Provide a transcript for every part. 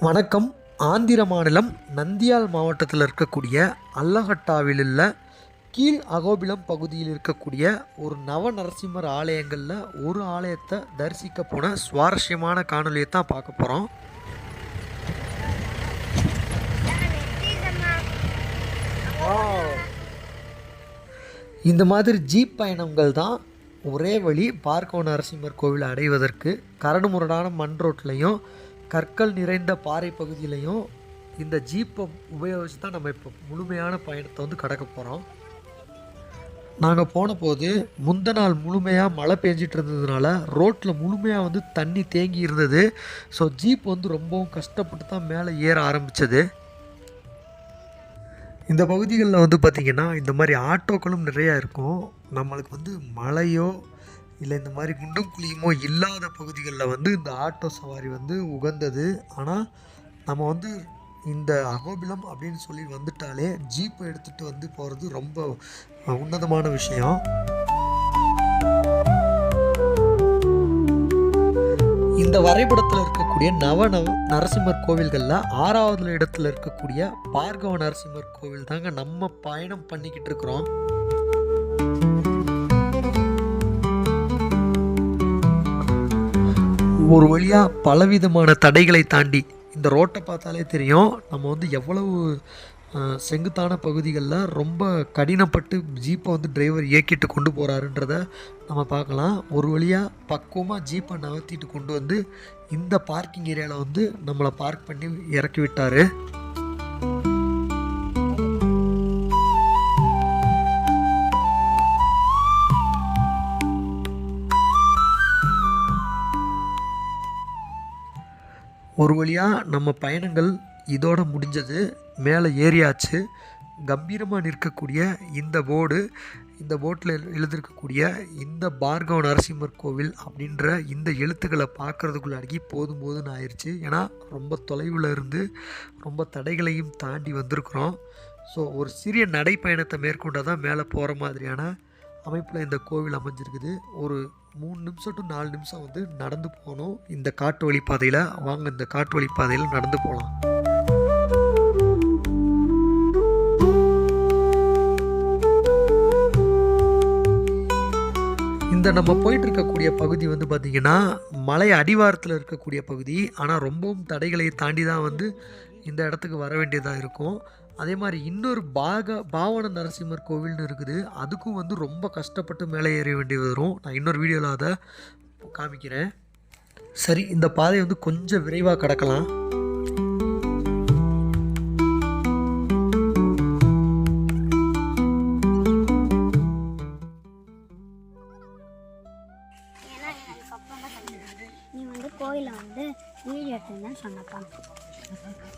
வணக்கம். ஆந்திர மாநிலம் நந்தியால் மாவட்டத்தில் இருக்கக்கூடிய அல்லகட்டாவில் உள்ள கீழ் அகோபிலம் பகுதியில் இருக்கக்கூடிய ஒரு நவநரசிம்மர் ஆலயங்களில் ஒரு ஆலயத்தை தரிசிக்க போன சுவாரஸ்யமான காணொலியை தான் பார்க்க போகிறோம். இந்த மாதிரி ஜீப் பயணங்கள் தான் ஒரே வழி பார்கவ நரசிம்மர் கோவிலை அடைவதற்கு. கரடுமுரடான மண் ரோட்லையும் கற்கள் நிறைந்த பாறை பகுதியிலையும் இந்த ஜீப்பை உபயோகித்து தான் நம்ம இப்போ முழுமையான பயணத்தை வந்து கடக்க போகிறோம். நாங்கள் போன போது முந்த நாள் முழுமையாக மழை பெஞ்சிட்டு இருந்ததுனால ரோட்டில் முழுமையாக வந்து தண்ணி தேங்கி இருந்தது. ஸோ ஜீப் வந்து ரொம்பவும் கஷ்டப்பட்டு தான் மேலே ஏற ஆரம்பித்தது. இந்த பகுதிகளில் வந்து பார்த்திங்கன்னா இந்த மாதிரி ஆட்டோக்களும் நிறையா இருக்கும். நம்மளுக்கு வந்து மழையோ இல்லை இந்த மாதிரி குண்டும் குழியுமோ இல்லாத பகுதிகளில் வந்து இந்த ஆட்டோ சவாரி வந்து உகந்தது. ஆனால் நம்ம வந்து இந்த அகோபிலம் அப்படின்னு சொல்லி வந்துட்டாலே ஜீப்பை எடுத்துகிட்டு வந்து போகிறது ரொம்ப உன்னதமான விஷயம். இந்த வரைபடத்தில் இருக்கக்கூடிய நரசிம்மர் கோவில்களில் 6வது இடத்துல இருக்கக்கூடிய பார்கவ நரசிம்மர் கோவில் தாங்க நம்ம பயணம் பண்ணிக்கிட்டு இருக்கிறோம். ஒரு வழியாக பலவிதமான தடைகளை தாண்டி இந்த ரோட்டை பார்த்தாலே தெரியும் நம்ம வந்து எவ்வளவு செங்குத்தான பகுதிகளில் ரொம்ப கடினப்பட்டு ஜீப்பை வந்து டிரைவர் இயக்கிட்டு கொண்டு போகிறாருன்றத நம்ம பார்க்கலாம். ஒரு வழியாக பக்குவமாக ஜீப்பை நகர்த்திட்டு கொண்டு வந்து இந்த பார்க்கிங் ஏரியாவில் வந்து நம்மளை பார்க் பண்ணி இறக்கி விட்டார். ஒரு வழியாக நம்ம பயணங்கள் இதோடு முடிஞ்சது. மேலே ஏறியாச்சு. கம்பீரமாக நிற்கக்கூடிய இந்த போட்டில் எழுதியிருக்கக்கூடிய இந்த பார்கவ நரசிம்மர் கோவில் அப்படின்ற இந்த எழுத்துக்களை பார்க்குறதுக்குள்ள அடக்கி போதும்னு ஆயிடுச்சு. ஏன்னா ரொம்ப தொலைவில் இருந்து ரொம்ப தடைகளையும் தாண்டி வந்திருக்கிறோம். ஸோ ஒரு சிறிய நடைப்பயணத்தை மேற்கொண்டால் தான் மேலே போகிற மாதிரியான அமைப்பில் இந்த கோவில் அமைஞ்சிருக்குது. ஒரு 3 நிமிஷம் டு 4 நிமிஷம் வந்து நடந்து போகணும் இந்த காட்டு வழி பாதையில். வாங்க இந்த காட்டு வழி பாதையில் நடந்து போகலாம். இந்த நம்ம போயிட்டு இருக்கக்கூடிய பகுதி வந்து பார்த்திங்கன்னா மலை அடிவாரத்தில் இருக்கக்கூடிய பகுதி. ஆனால் ரொம்பவும் தடைகளை தாண்டி தான் வந்து இந்த இடத்துக்கு வர வேண்டியதாக இருக்கும். அதே மாதிரி இன்னொரு பாவன நரசிம்மர் கோவில்னு இருக்குது. அதுக்கும் வந்து ரொம்ப கஷ்டப்பட்டு மேலே ஏற வேண்டியது வரும். நான் இன்னொரு வீடியோவில் அதை காமிக்கிறேன். சரி, இந்த பாதையை வந்து கொஞ்சம் விரைவாக கடக்கலாம்.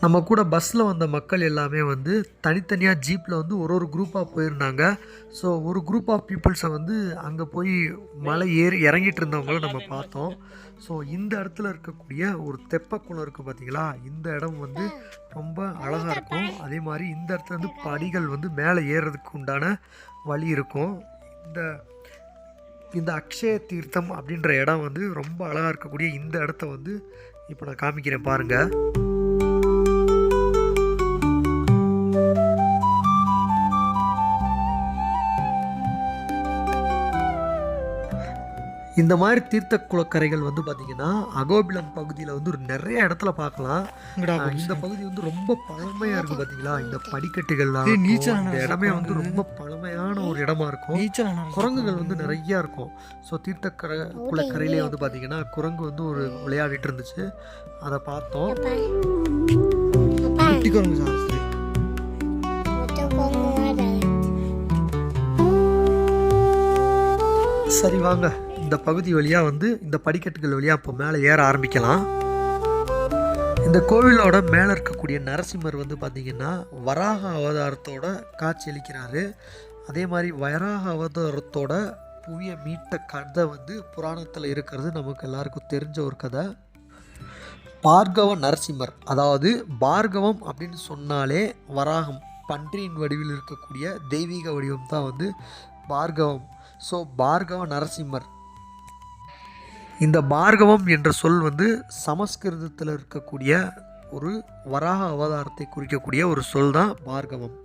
நம்ம கூட பஸ்ஸில் வந்த மக்கள் எல்லாமே வந்து தனித்தனியாக ஜீப்பில் வந்து ஒரு குரூப்பாக போயிருந்தாங்க. ஸோ ஒரு குரூப் ஆஃப் பீப்புள்ஸை வந்து அங்கே போய் மலை இறங்கிட்டு இருந்தவங்களும் நம்ம பார்த்தோம். ஸோ இந்த இடத்துல இருக்கக்கூடிய ஒரு தெப்பக்குளம் இருக்குது பார்த்தீங்களா, இந்த இடம் வந்து ரொம்ப அழகாக இருக்கும். அதே மாதிரி இந்த இடத்துல வந்து படிகள் வந்து மேலே ஏறுறதுக்கு உண்டான வழி இருக்கும். இந்த அக்ஷய தீர்த்தம் அப்படின்ற இடம் வந்து ரொம்ப அழகாக இருக்கக்கூடிய இந்த இடத்த வந்து இப்போ நான் காமிக்கிறேன் பாருங்கள். இந்த மாதிரி தீர்த்த குளக்கரைகள் வந்து பார்த்திங்கன்னா அகோபிலம் பகுதியில் வந்து ஒரு நிறைய இடத்துல பார்க்கலாம். இந்த பகுதி வந்து ரொம்ப பழமையாக இருக்குது பார்த்தீங்களா. இந்த படிக்கட்டுகள்லாம் இந்த இடமே வந்து ரொம்ப பழமையான ஒரு இடமா இருக்கும். குரங்குகள் வந்து நிறையா இருக்கும். ஸோ தீர்த்த குளக்கரையிலே வந்து பார்த்திங்கன்னா குரங்கு வந்து ஒரு விளையாடிட்டு இருந்துச்சு, அதை பார்த்தோம். சரி வாங்க, இந்த பகுதி வழியாக வந்து இந்த படிக்கட்டுகள் வழியாக இப்போ மேலே ஏற ஆரம்பிக்கலாம். இந்த கோவிலோட மேலே இருக்கக்கூடிய நரசிம்மர் வந்து பார்த்திங்கன்னா வராக அவதாரத்தோட காட்சி அளிக்கிறாரு. அதே மாதிரி வராக அவதாரத்தோட புவியை மீட்ட கதை வந்து புராணத்தில் இருக்கிறது நமக்கு எல்லாருக்கும் தெரிஞ்ச ஒரு கதை. பார்கவ நரசிம்மர், அதாவது பார்கவம் அப்படின்னு சொன்னாலே வராகம், பன்றியின் வடிவில் இருக்கக்கூடிய தெய்வீக வடிவம் தான் வந்து பார்கவம். ஸோ பார்கவ நரசிம்மர், இந்த பார்கவம் என்ற சொல் வந்து சமஸ்கிருதத்தில் இருக்கக்கூடிய ஒரு வராக அவதாரத்தை குறிக்கக்கூடிய ஒரு சொல் தான் பார்கவம்.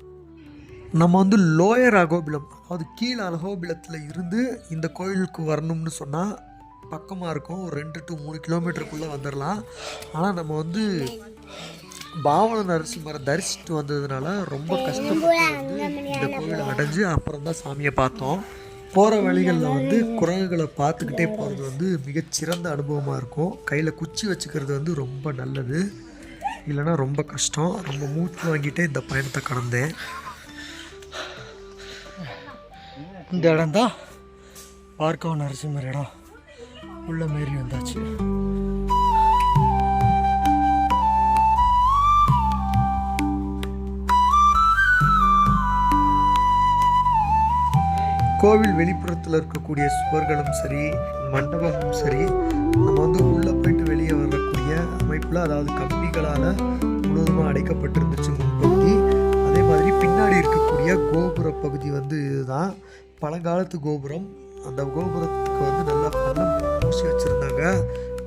நம்ம வந்து லோயர் அகோபிலம், அதாவது கீழ் அகோபிலத்தில் இருந்து இந்த கோயிலுக்கு வரணும்னு சொன்னால் பக்கமாக இருக்கும். ஒரு 2 to 3 கிலோமீட்டருக்குள்ளே வந்துடலாம். ஆனால் நம்ம வந்து பாவன நரசிம்மரை தரிசிட்டு வந்ததுனால ரொம்ப கஷ்டப்பட்டு வந்து இந்த கோயிலை அடைஞ்சு அப்புறம் தான் சாமியை பார்த்தோம். போகிற வழிகளில் வந்து குரங்குகளை பார்த்துக்கிட்டே போகிறது வந்து மிகச்சிறந்த அனுபவமாக இருக்கும். கையில் குச்சி வச்சுக்கிறது வந்து ரொம்ப நல்லது, இல்லைன்னா ரொம்ப கஷ்டம். ரொம்ப மூச்சு வாங்கிட்டே இந்த பயணத்தை கடந்தேன். இந்த இடம் தான் பார்கவ நரசிம்மர் இடம். உள்ள மாரி வந்தாச்சு. கோவில் வெளிப்புறத்தில் இருக்கக்கூடிய சுவர்களும் சரி, மண்டபமும் சரி, நம்ம வந்து உள்ளே போயிட்டு வெளியே வரக்கூடிய அமைப்பில், அதாவது கம்பிகளால் முழுவதுமாக அடைக்கப்பட்டிருந்துச்சு முன்பகுதி. அதே மாதிரி பின்னாடி இருக்கக்கூடிய கோபுர பகுதி வந்து இதுதான் பழங்காலத்து கோபுரம். அந்த கோபுரத்துக்கு வந்து நல்லா பள்ளம் பூசி வச்சுருந்தாங்க.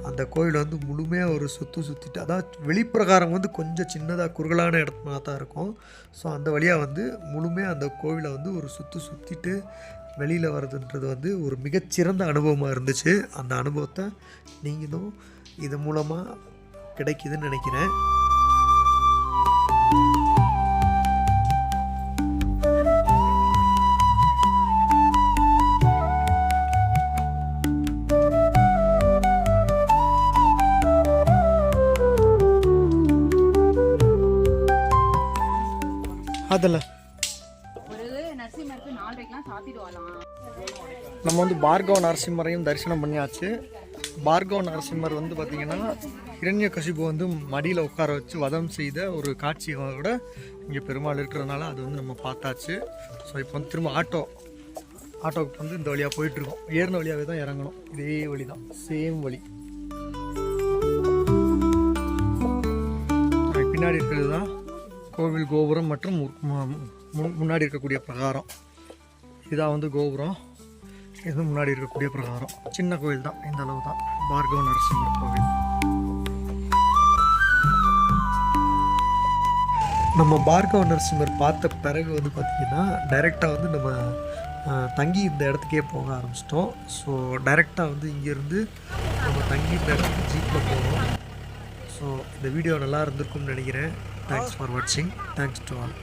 அந்த கோயில் வந்து முழுமையாக ஒரு சுற்றிட்டு, அதாவது வெளிப்பிரகாரம் வந்து கொஞ்சம் சின்னதாக குறுகலான இடமா தான் இருக்கும். ஸோ அந்த வழியாக வந்து முழுமையாக அந்த கோவிலை வந்து ஒரு சுற்றிட்டு வெளியில் வர்றதுன்றது வந்து ஒரு மிகச்சிறந்த அனுபவமாக இருந்துச்சு. அந்த அனுபவத்தை நீங்களும் இது மூலமாக கிடைக்குதுன்னு நினைக்கிறேன். அதில் நம்ம வந்து பார்கவ நரசிம்மரையும் தரிசனம் பண்ணியாச்சு. பார்கவ நரசிம்மர் வந்து பார்த்திங்கன்னா இரண்யகசிபு வந்து மடியில் உட்கார வச்சு வதம் செய்த ஒரு காட்சியோட இங்கே பெருமாள் இருக்கிறதுனால அது வந்து நம்ம பார்த்தாச்சு. ஸோ இப்போ வந்து திரும்ப ஆட்டோவுக்கு வந்து இந்த வழியாக போயிட்டுருக்கோம். ஏறின வழியாகவே தான் இறங்கணும். இதே வழி தான், சேம் வழி. பின்னாடி இருக்கிறது தான் கோவில் கோபுரம் மற்றும் முன்னாடி இருக்கக்கூடிய பிரகாரம். இதான் வந்து கோபுரம், இது முன்னாடி இருக்கக்கூடிய பிரகாரம். சின்ன கோவில் தான், இந்த அளவு தான் பார்கவ நரசிம்மர் கோவில். நம்ம பார்கவ நரசிம்மர் பார்த்த பிறகு வந்து பார்த்திங்கன்னா டைரெக்டாக வந்து நம்ம தங்கி இந்த இடத்துக்கே போக ஆரம்பிச்சிட்டோம். ஸோ டைரெக்டாக வந்து இங்கேருந்து நம்ம தங்கி இந்த இடத்துக்கு ஜீப்பில் போகிறோம். ஸோ இந்த வீடியோ நல்லா இருந்திருக்கும்னு நினைக்கிறேன். தேங்க்ஸ் ஃபார் வாட்சிங். Thanks to all.